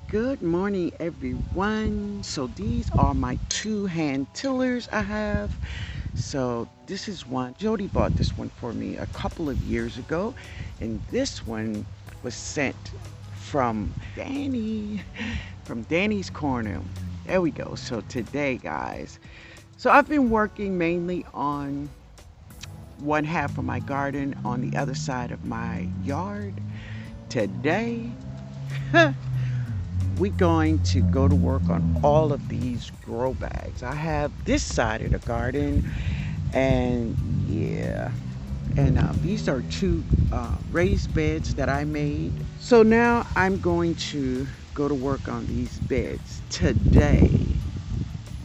Good morning, everyone. So these are my two hand tillers I have. So this is one. Jody bought this one for me a couple of years ago, and this one was sent from Danny, from Danny's Corner. There we go. So today, guys. So I've been working mainly on one half of my garden on the other side of my yard. Today, we're going to go to work on all of these grow bags. I have this side of the garden, and yeah, and these are two raised beds that I made. So now I'm going to go to work on these beds. Today,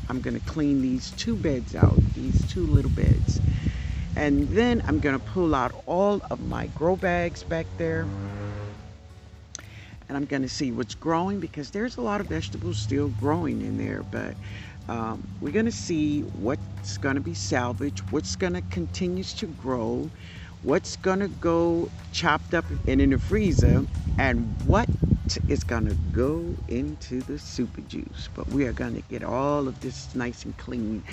I'm going to clean these two beds out, these two little beds. And then I'm going to pull out all of my grow bags back there, and I'm going to see what's growing because there's a lot of vegetables still growing in there. But we're going to see what's going to be salvaged, what's going to continue to grow, what's going to go chopped up and in the freezer, and what is going to go into the super juice. But we are going to get all of this nice and clean.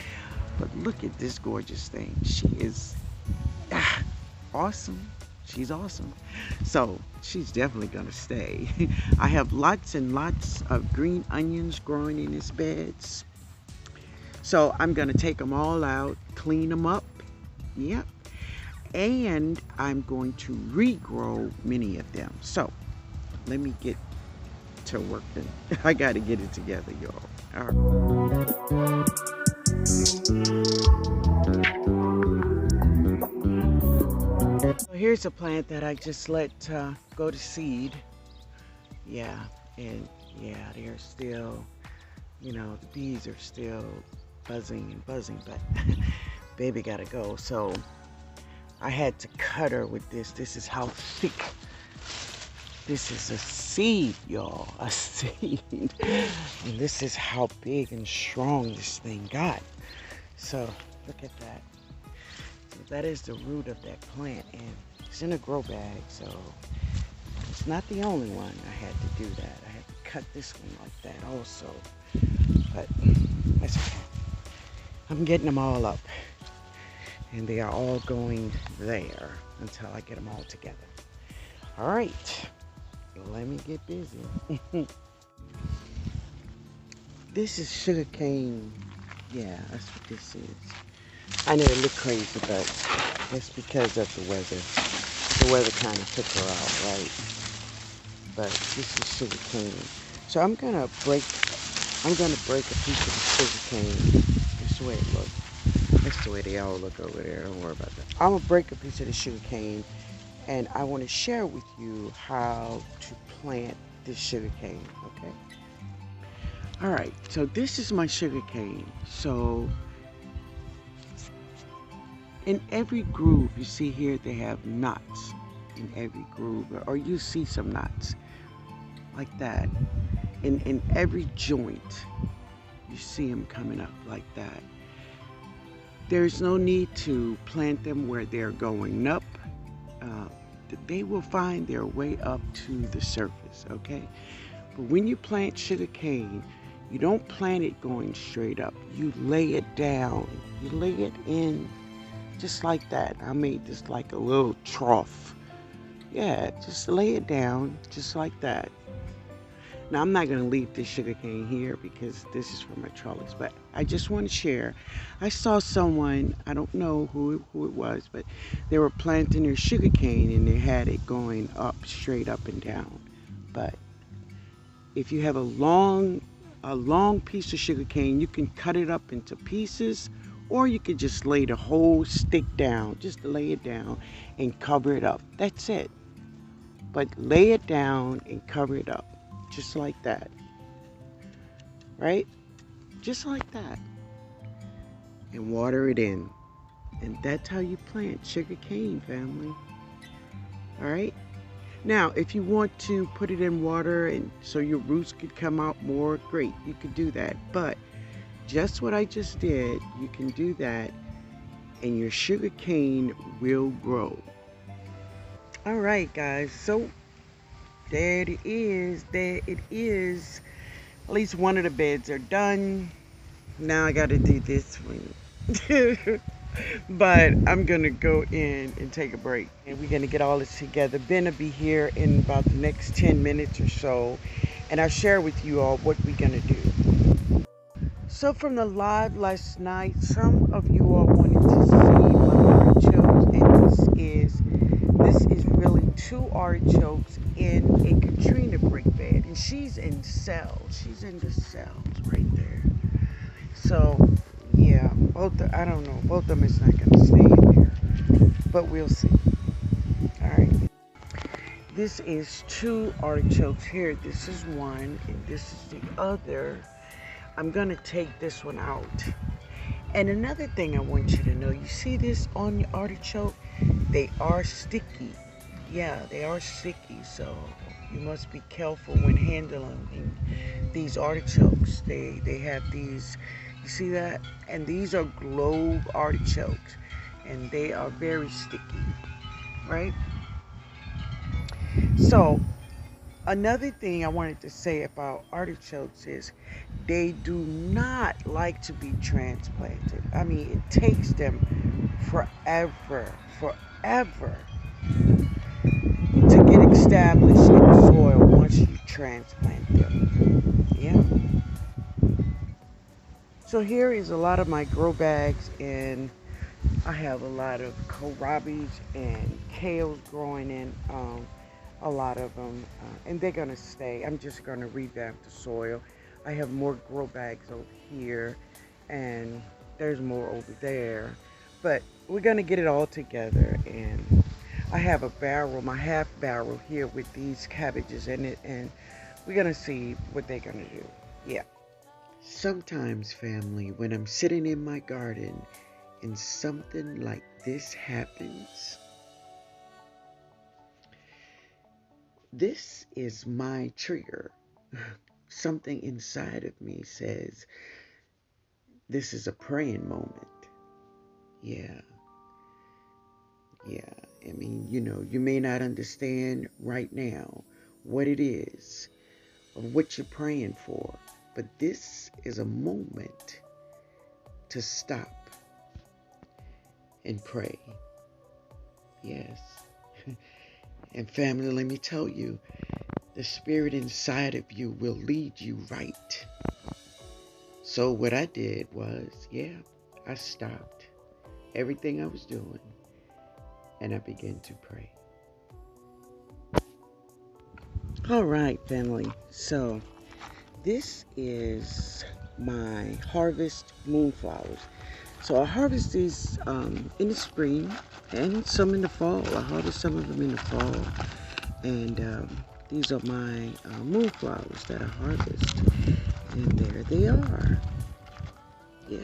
But look at this gorgeous thing. She is awesome. She's awesome. So she's definitely gonna stay. I have lots and lots of green onions growing in these beds. So I'm gonna take them all out, clean them up. Yep. And I'm going to regrow many of them. So let me get to work then. I gotta get it together, y'all. All right. So here's a plant that I just let go to seed. Yeah, and yeah, they're still, the bees are still buzzing and buzzing, but baby gotta go. So I had to cut her with this. This is how thick. This is a seed, y'all, a seed. And this is how big and strong this thing got. So look at that. So that is the root of that plant, and it's in a grow bag, so it's not the only one. I had to do that. I had to cut this one like that also, but that's okay. I'm getting them all up, and they are all going there until I get them all together. All right, let me get busy. This is sugarcane. Yeah, that's what this is. I know it look crazy, but that's because of the weather. The weather kind of took her out, right? But this is sugar cane. So I'm gonna break a piece of the sugar cane. That's the way it looks. That's the way they all look over there. Don't worry about that. I'm gonna break a piece of the sugar cane, and I want to share with you how to plant this sugar cane. Okay. All right. So this is my sugar cane. So in every groove, you see here, they have knots in every groove, or you see some knots like that. In every joint, you see them coming up like that. There's no need to plant them where they're going up. They will find their way up to the surface, okay? But when you plant sugar cane, you don't plant it going straight up. You lay it down. You lay it in just like that. I made this like a little trough. Yeah, just lay it down just like that. Now I'm not going to leave this sugar cane here because this is for my trellis, but I just want to share. I saw someone, I don't know who it was, but they were planting their sugar cane and they had it going up, straight up and down. But if you have a long piece of sugar cane, you can cut it up into pieces, or you could just lay the whole stick down, just lay it down and cover it up. That's it. But lay it down and cover it up, just like that. Right? Just like that. And water it in. And that's how you plant sugar cane, family. All right? Now, if you want to put it in water and so your roots could come out more, great, you could do that. But just what I just did, you can do that and your sugar cane will grow. All right, guys, so There it is. There it is. At least one of the beds are done. Now I got to do this one. But I'm going to go in and take a break. And we're going to get all this together. Ben will be here in about the next 10 minutes or so. And I'll share with you all what we're going to do. So from the live last night, some of you all wanted to see my artichokes. And this is really 2 artichokes in a Katrina brick bed. And she's in cells. She's in the cells right there. So, yeah, I don't know, both of them is not going to stay in there, but we'll see. All right, this is 2 artichokes here. This is one, and this is the other. I'm going to take this one out. And another thing I want you to know, you see this on your artichoke? They are sticky. Yeah, they are sticky, so you must be careful when handling these artichokes. They have these, you see that? And these are globe artichokes, and they are very sticky, right? So another thing I wanted to say about artichokes is they do not like to be transplanted. I mean, it takes them forever to get established in the soil once you transplant them. Yeah. So here is a lot of my grow bags, and I have a lot of kohlrabis and kales growing in a lot of them, and they're gonna stay. I'm just gonna revamp the soil. I have more grow bags over here, and there's more over there, but we're gonna get it all together. And I have a barrel, my half barrel here with these cabbages in it, and we're gonna see what they're gonna do. Yeah. Sometimes, family, when I'm sitting in my garden and something like this happens, this is my trigger. Something inside of me says, this is a praying moment. Yeah. Yeah. I mean, you may not understand right now what it is or what you're praying for, but this is a moment to stop and pray. Yes. And family, let me tell you, the spirit inside of you will lead you right. So what I did was, I stopped everything I was doing and I began to pray. All right, family. So this is my harvest moonflowers. So I harvest these in the spring and some in the fall. I harvest some of them in the fall. And these are my moonflowers that I harvest. And there they are. Yeah.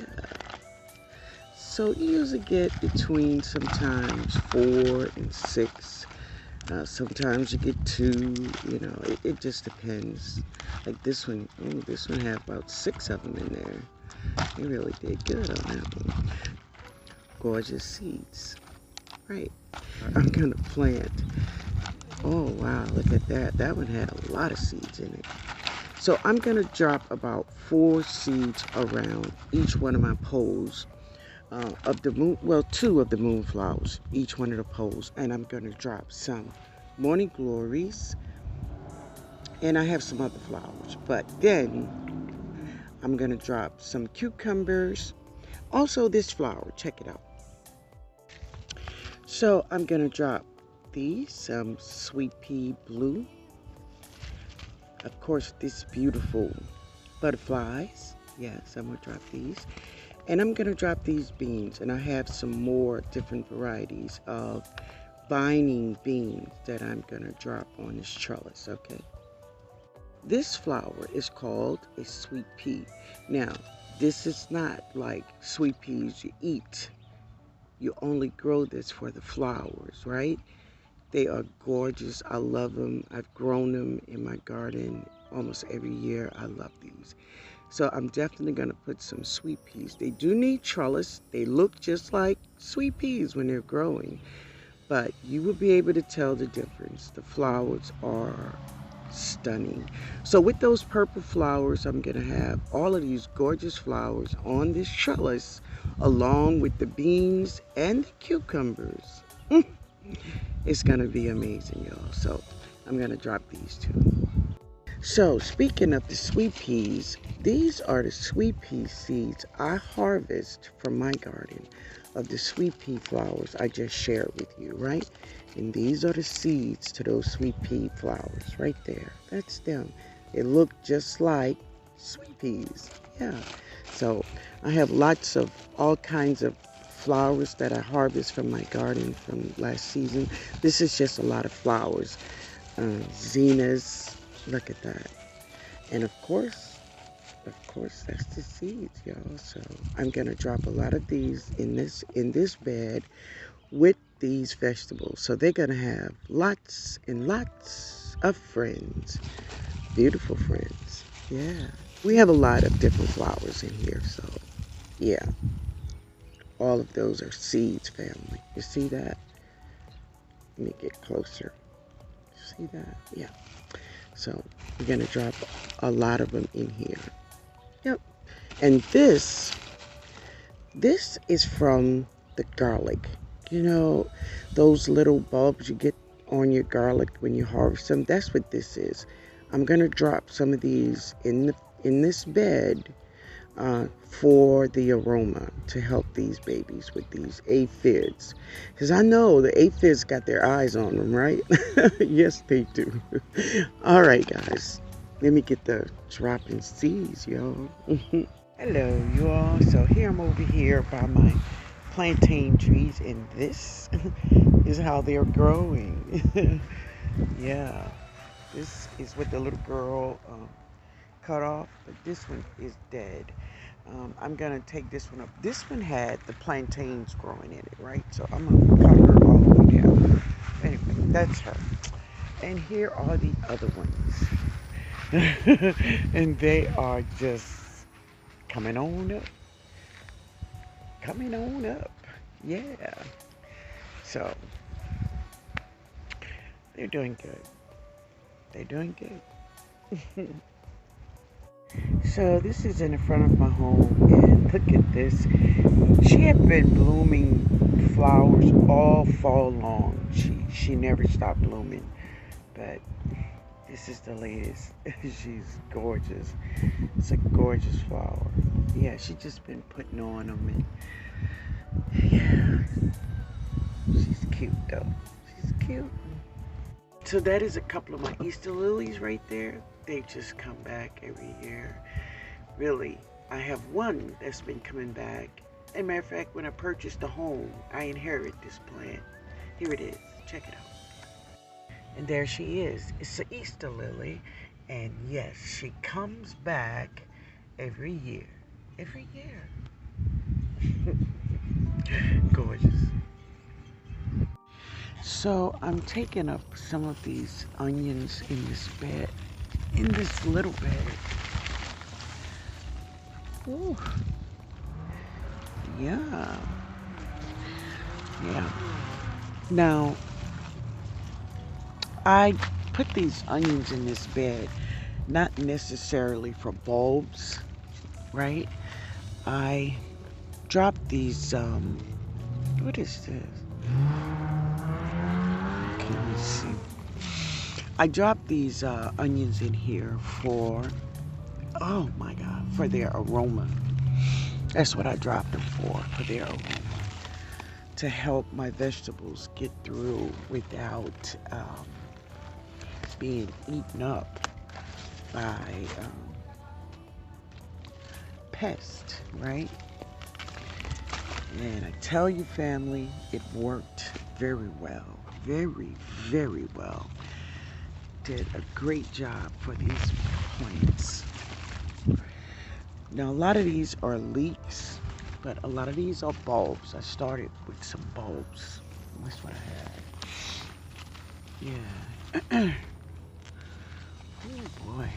So you usually get between sometimes 4 and 6. Sometimes you get 2. It just depends. Like this one, this one had about 6 of them in there. They really did good on that one. Gorgeous seeds. Right. I'm gonna plant. Oh wow, look at that. That one had a lot of seeds in it. So I'm gonna drop about 4 seeds around each one of my poles of the moon. Well, 2 of the moonflowers, each one of the poles, and I'm gonna drop some morning glories, and I have some other flowers. But then I'm gonna drop some cucumbers. Also, this flower, check it out. So I'm gonna drop these, some sweet pea blue. Of course, this beautiful butterflies. Yes, I'm gonna drop these. And I'm gonna drop these beans, and I have some more different varieties of vining beans that I'm gonna drop on this trellis, okay? This flower is called a sweet pea. Now, this is not like sweet peas you eat. You only grow this for the flowers, right? They are gorgeous. I love them. I've grown them in my garden almost every year. I love these. So I'm definitely going to put some sweet peas. They do need trellis. They look just like sweet peas when they're growing. but you will be able to tell the difference. The flowers are stunning. So with those purple flowers, I'm going to have all of these gorgeous flowers on this trellis along with the beans and the cucumbers. It's going to be amazing, y'all. So I'm going to drop these two. So speaking of the sweet peas, these are the sweet pea seeds I harvest from my garden of the sweet pea flowers I just shared with you, right? And these are the seeds to those sweet pea flowers right there. That's them. They look just like sweet peas. Yeah. So I have lots of all kinds of flowers that I harvest from my garden from last season. This is just a lot of flowers. Zinnias, look at that. And of course, that's the seeds, y'all. So I'm gonna drop a lot of these in this bed with these vegetables. So they're gonna have lots and lots of friends, beautiful friends. Yeah, we have a lot of different flowers in here. So yeah, all of those are seeds, family. You see that? Let me get closer. See that? Yeah. So we're gonna drop a lot of them in here. Yep. And this is from the garlic. You know, those little bulbs you get on your garlic when you harvest them. That's what this is. I'm gonna drop some of these in this bed for the aroma to help these babies with these aphids. Because I know the aphids got their eyes on them, right? Yes, they do. All right, guys. Let me get the dropping seeds, y'all. Hello, you all. So here I'm over here by my plantain trees, and this is how they're growing. Yeah, this is what the little girl cut off, but this one is dead. I'm gonna take this one up. This one had the plantains growing in it, right? So I'm gonna cut her all the way down. Anyway, that's her. And here are the other ones. And they are just coming on up. Coming on up. Yeah. So they're doing good. They're doing good. So this is in the front of my home, and look at this. She had been blooming flowers all fall long. She never stopped blooming, but this is the latest. She's gorgeous. It's a gorgeous flower. Yeah, she just been putting on them, and yeah, she's cute though. She's cute. So that is a couple of my Easter lilies right there. They just come back every year. Really, I have one that's been coming back. As a matter of fact, when I purchased the home, I inherited this plant. Here it is. Check it out. And there she is. It's an Easter lily. And yes, she comes back every year. Every year. Gorgeous. So I'm taking up some of these onions in this bed. In this little bed. Ooh. Yeah. Yeah. Now, I put these onions in this bed, not necessarily for bulbs, right? I dropped these, what is this? Okay, let me see. I dropped these onions in here for, oh my God, for their aroma. That's what I dropped them for their aroma. To help my vegetables get through without being eaten up by pests, right? And I tell you, family, it worked very well. Very, very well. Did a great job for these plants. Now, a lot of these are leeks, but a lot of these are bulbs. I started with some bulbs. That's what I had. Yeah. Oh boy.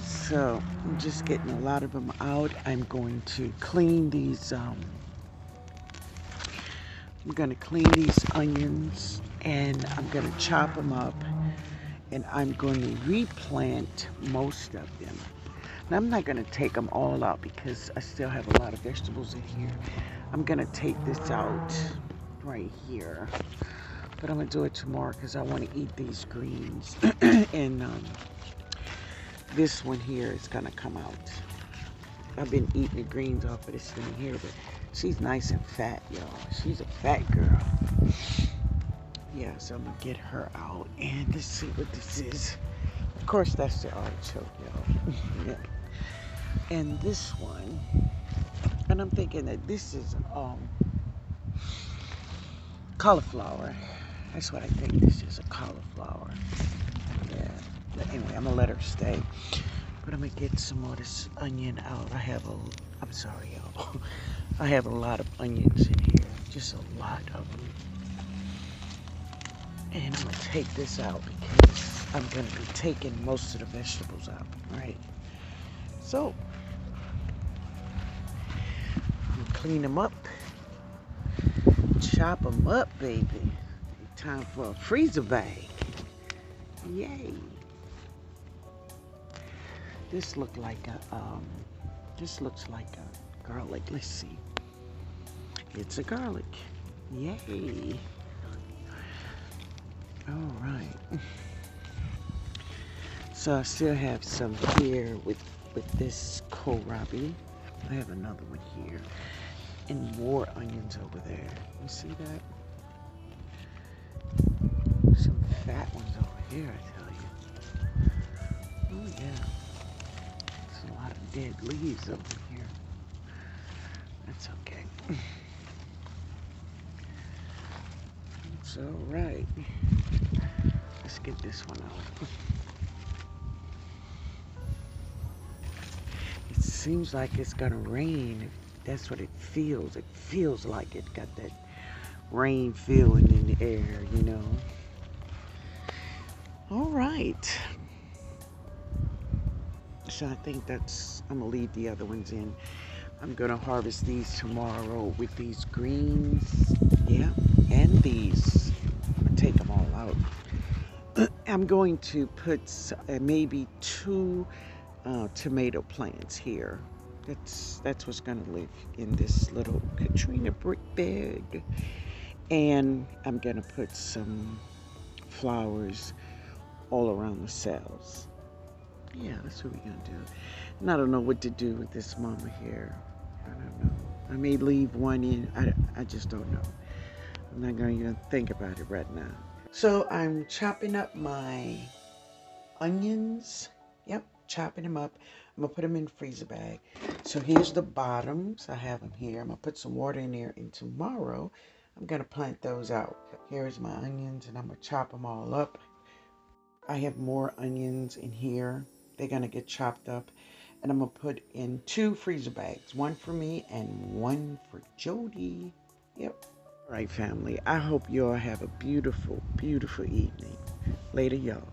So I'm just getting a lot of them out. I'm going to clean these I'm going to clean these onions and I'm going to chop them up and I'm going to replant most of them. Now, I'm not going to take them all out because I still have a lot of vegetables in here. I'm going to take this out right here. But I'm going to do it tomorrow because I want to eat these greens. And this one here is going to come out. I've been eating the greens off of this thing here, but she's nice and fat, y'all. She's a fat girl. Yeah, so I'm going to get her out. And let's see what this is. Of course, that's the artichoke, y'all. Yeah. And this one, and I'm thinking that this is cauliflower. That's what I think. This is a cauliflower. Yeah. But anyway, I'm gonna let her stay. But I'm gonna get some more of this onion out. I'm sorry, y'all. I have a lot of onions in here. Just a lot of them. And I'm gonna take this out because I'm gonna be taking most of the vegetables out, right? So, clean them up, chop them up, baby. Time for a freezer bag. Yay! This looks like a garlic. Let's see. It's a garlic. Yay! All right. So I still have some here with this kohlrabi. I have another one here. And more onions over there. You see that? Some fat ones over here, I tell you. Oh yeah. There's a lot of dead leaves over here. That's okay. It's alright. Let's get this one out. It seems like it's gonna rain. That's what it feels. It feels like it got that rain feeling in the air, you know. All right. So I think I'm gonna leave the other ones in. I'm gonna harvest these tomorrow with these greens. Yeah, and these. I'm gonna take them all out. I'm going to put maybe 2 tomato plants here. That's what's gonna live in this little Katrina brick bag. And I'm gonna put some flowers all around the cells. Yeah, that's what we're gonna do. And I don't know what to do with this mama here. I don't know. I may leave one in. I just don't know. I'm not gonna even think about it right now. So I'm chopping up my onions. Yep, chopping them up. I'm gonna put them in the freezer bag. So here's the bottoms. I have them here. I'm gonna put some water in there, and tomorrow I'm gonna plant those out. Here's my onions, and I'm gonna chop them all up. I have more onions in here. They're gonna get chopped up, and I'm gonna put in 2 freezer bags, one for me and one for Jody. Yep. All right, family. I hope you all have a beautiful, beautiful evening. Later, y'all.